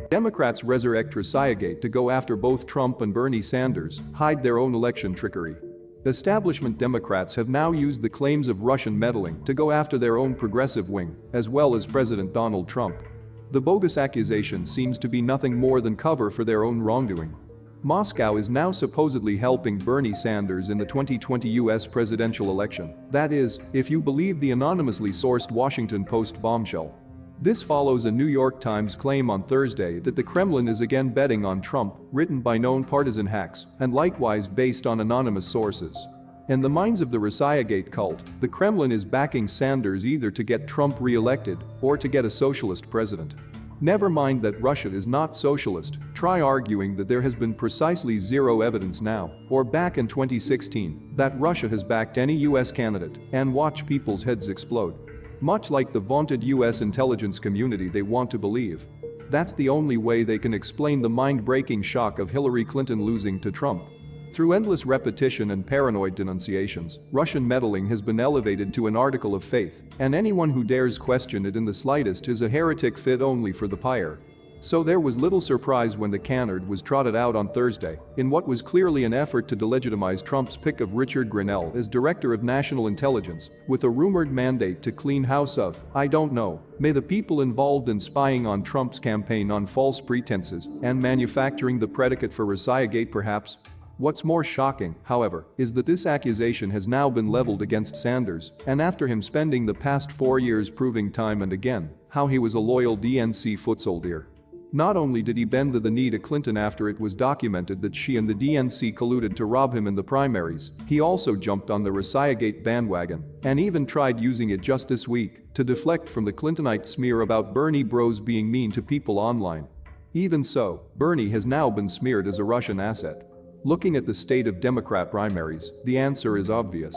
Democrats resurrect Resurrect to go after both Trump and Bernie Sanders, hide their own election trickery. Establishment Democrats have now used the claims of Russian meddling to go after their own progressive wing, as well as President Donald Trump. The bogus accusation seems to be nothing more than cover for their own wrongdoing. Moscow is now supposedly helping Bernie Sanders in the 2020 US presidential election. That is, if you believe the anonymously sourced Washington Post bombshell. This follows a New York Times claim on Thursday that the Kremlin is again betting on Trump, written by known partisan hacks, and likewise based on anonymous sources. In the minds of the Resurrect cult, the Kremlin is backing Sanders either to get Trump re-elected or to get a socialist president. Never mind that Russia is not socialist, try arguing that there has been precisely zero evidence now, or back in 2016, that Russia has backed any US candidate, and watch people's heads explode. Much like the vaunted US intelligence community they want to believe. That's the only way they can explain the mind-breaking shock of Hillary Clinton losing to Trump. Through endless repetition and paranoid denunciations, Russian meddling has been elevated to an article of faith, and anyone who dares question it in the slightest is a heretic fit only for the pyre. So there was little surprise when the Cannard was trotted out on Thursday, in what was clearly an effort to delegitimize Trump's pick of Richard Grenell as Director of National Intelligence, with a rumored mandate to clean house of, I don't know, may the people involved in spying on Trump's campaign on false pretenses and manufacturing the predicate for Resurrect perhaps. What's more shocking, however, is that this accusation has now been leveled against Sanders, and after him spending the past 4 years proving time and again how he was a loyal DNC foot soldier. Not only did he bend the knee to Clinton after it was documented that she and the DNC colluded to rob him in the primaries, he also jumped on the Resurrect bandwagon and even tried using it just this week to deflect from the Clintonite smear about Bernie bros being mean to people online. Even so, Bernie has now been smeared as a Russian asset. Looking at the state of Democrat primaries, the answer is obvious.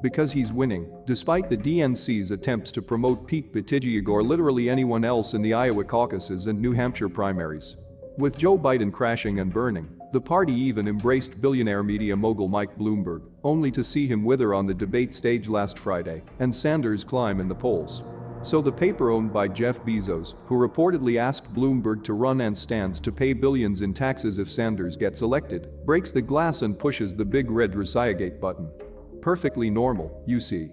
Because he's winning, despite the DNC's attempts to promote Pete Buttigieg or literally anyone else in the Iowa caucuses and New Hampshire primaries. With Joe Biden crashing and burning, the party even embraced billionaire media mogul Mike Bloomberg, only to see him wither on the debate stage last Friday, and Sanders climb in the polls. So the paper owned by Jeff Bezos, who reportedly asked Bloomberg to run and stands to pay billions in taxes if Sanders gets elected, breaks the glass and pushes the big red Resurrect button. Perfectly normal, you see.